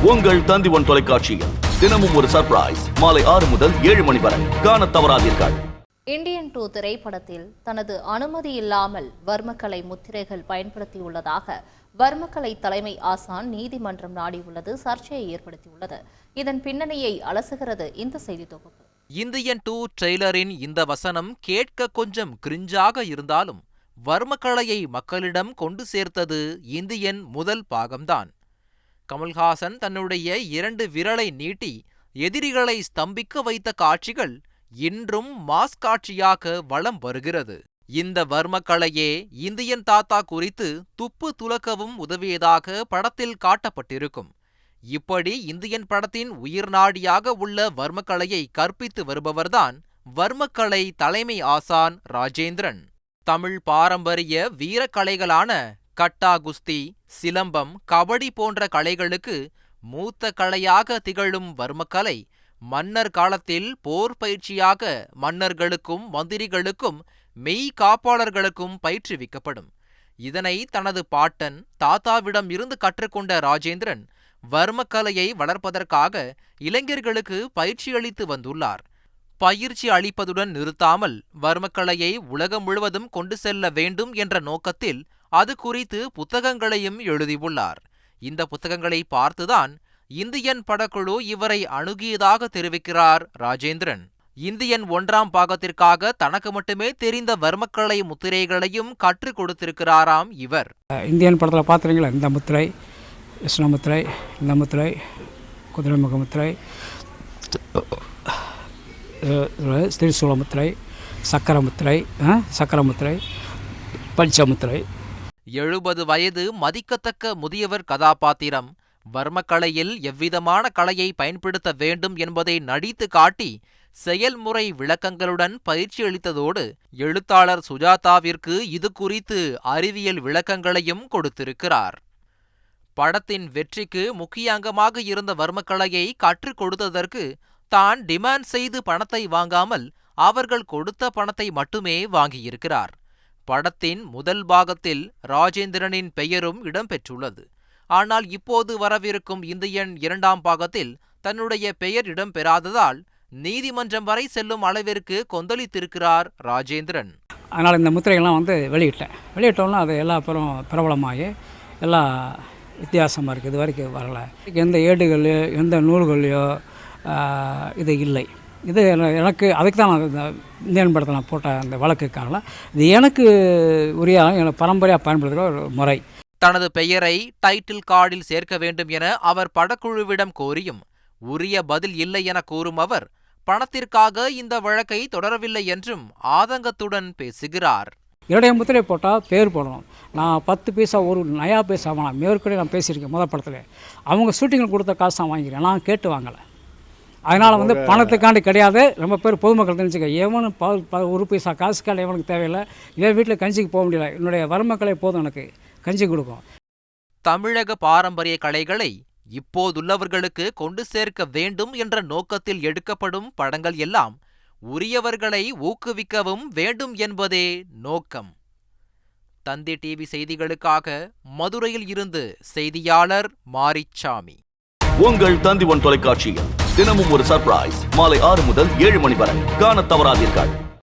உங்கள் தந்தி1 தொலைக்காட்சியில் தினமும் ஒரு சர்ப்ரைஸ் மாலை 6 முதல் 7 மணி வரை காணத் தவறாதீர்கள். இந்தியன் 2 திரைப்படத்தில் தனது அனுமதி இல்லாமல் வர்மக்கலை முத்திரைகள் பயன்படுத்தியுள்ளதாக வர்மக்கலை தலைமை ஆசான் நீதிமன்றம் நாடியுள்ளது சர்ச்சையை ஏற்படுத்தியுள்ளது. இதன் பின்னணியை அலசுகிறது இந்த செய்தி தொகுப்பு. இந்தியன் 2 ட்ரெய்லரின் இந்த வசனம் கேட்க கொஞ்சம் கிரிஞ்சாக இருந்தாலும் வர்மக்கலையை மக்களிடம் கொண்டு சேர்த்தது இந்தியன் முதல் பாகம்தான். கமல்ஹாசன் தன்னுடைய 2 விரலை நீட்டி எதிரிகளை ஸ்தம்பிக்க வைத்த காட்சிகள் இன்றும் மாஸ் காட்சியாக வலம் வருகிறது. இந்த வர்மக்கலையே இந்தியன் தாத்தா குறித்து துப்பு துலக்கவும் உதவியதாக படத்தில் காட்டப்பட்டிருக்கும். இப்படி இந்தியன் படத்தின் உயிர் நாடியாக உள்ள வர்மக்கலையை கற்பித்து வருபவர்தான் வர்மக்கலை தலைமை ஆசான் ராஜேந்திரன். தமிழ் பாரம்பரிய வீரக்கலைகளான கட்டா குஸ்தி, சிலம்பம், கபடி போன்ற கலைகளுக்கு மூத்த கலையாக திகழும் வர்மக்கலை மன்னர் காலத்தில் போர் பயிற்சியாக மன்னர்களுக்கும் மந்திரிகளுக்கும் மெய் காப்பாளர்களுக்கும் பயிற்றுவிக்கப்படும். இதனை தனது பாட்டன் தாத்தாவிடம் இருந்து கற்றுக்கொண்ட ராஜேந்திரன் வர்மக்கலையை வளர்ப்பதற்காக இளைஞர்களுக்கு பயிற்சி அளித்து வந்துள்ளார். பயிற்சி அளிப்பதுடன் நிறுத்தாமல் வர்மக்கலையை உலகம் முழுவதும் கொண்டு செல்ல வேண்டும் என்ற நோக்கத்தில் அது குறித்து புத்தகங்களையும் எழுதியுள்ளார். இந்த புத்தகங்களை பார்த்துதான் இந்தியன் படக்குழு இவரை அணுகியதாக தெரிவிக்கிறார் ராஜேந்திரன். இந்தியன் 1ஆம் பாகத்திற்காக தனக்கு மட்டுமே தெரிந்த வர்மக்கலை முத்திரைகளையும் கற்றுக் கொடுத்திருக்கிறாராம் இவர். இந்தியன் படத்தில் பார்த்துறீங்களா, இந்த முத்திரை விஷ்ணுமுத்திரை, இந்த முத்திரை குதிரைமுக முத்திரை, திரிசூலமுத்திரை, சக்கரமுத்திரை, பஞ்சமுத்திரை. 70 வயது மதிக்கத்தக்க முதியவர் கதாபாத்திரம் வர்மக்கலையில் எவ்விதமான கலையை பயன்படுத்த வேண்டும் என்பதை நடித்து காட்டி செயல்முறை விளக்கங்களுடன் பயிற்சி அளித்ததோடு எழுத்தாளர் சுஜாதாவிற்கு இது குறித்து அறிவியல் விளக்கங்களையும் கொடுத்திருக்கிறார். படத்தின் வெற்றிக்கு முக்கிய அங்கமாக இருந்த வர்மக்கலையை கற்றுக் கொடுத்ததற்கு தான் டிமாண்ட் செய்து பணத்தை வாங்காமல் அவர்கள் கொடுத்த பணத்தை மட்டுமே வாங்கியிருக்கிறார். படத்தின் முதல் பாகத்தில் ராஜேந்திரனின் பெயரும் இடம்பெற்றுள்ளது. ஆனால் இப்போது வரவிருக்கும் இந்தியன் 2ஆம் பாகத்தில் தன்னுடைய பெயர் இடம்பெறாததால் நீதிமன்றம் வரை செல்லும் அளவிற்கு கொந்தளித்திருக்கிறார் ராஜேந்திரன். அதனால் இந்த முத்திரைகள்லாம் வெளியிட்டோம்னா அது எல்லா பிரபலமாகி எல்லாம் வித்தியாசமாக இருக்குது. இது வரைக்கும் வரலை. எந்த ஏடுகள்லையோ எந்த நூல்கள்லையோ இது இல்லை. இது எனக்கு அதுக்கு தான் நான் இந்த இந்தியன் படத்தில் நான் போட்ட அந்த வழக்குக்காக இது எனக்கு உரிய பரம்பரையாக பயன்படுத்துகிற ஒரு முறை. தனது பெயரை டைட்டில் கார்டில் சேர்க்க வேண்டும் என அவர் படக்குழுவிடம் கோரியும் உரிய பதில் இல்லை என கூறும் அவர் பணத்திற்காக இந்த வழக்கை தொடரவில்லை என்றும் ஆதங்கத்துடன் பேசுகிறார். என்னுடைய முத்திரை போட்டால் பேர் போடணும். நான் 10 பைசா ஒரு நயா பைசா வாங்கலாம். மேற்கொண்டு நான் பேசியிருக்கேன் முதல் படத்தில். அவங்க ஷூட்டிங்கில் கொடுத்த காசு நான் வாங்கிக்கிறேன், நான் கேட்டு வாங்கலை. அதனால் பணத்துக்காண்டி கிடையாது. ரொம்ப பேர் பொதுமக்கள் தெரிஞ்சுக்க, எவனும் 1 பைசா காசுக்காண்டி எவனுக்கு தேவையில்லை. இதே வீட்டில் கஞ்சிக்கு போக முடியல, என்னுடைய வர்மக்கலை போதும் எனக்கு கஞ்சி கொடுக்கும். தமிழக பாரம்பரிய கலைகளை இப்போதுள்ளவர்களுக்கு கொண்டு சேர்க்க வேண்டும் என்ற நோக்கத்தில் எடுக்கப்படும் படங்கள் எல்லாம் உரியவர்களை ஊக்குவிக்கவும் வேண்டும் என்பதே நோக்கம். தந்தி டிவி செய்திகளுக்காக மதுரையில் இருந்து செய்தியாளர் மாரிச்சாமி. உங்கள் தந்தி1 தொலைக்காட்சியில் தினமும் ஒரு சர்ப்ரைஸ் மாலை 6 முதல் 7 மணி வரை காணத் தவறாதீர்கள்.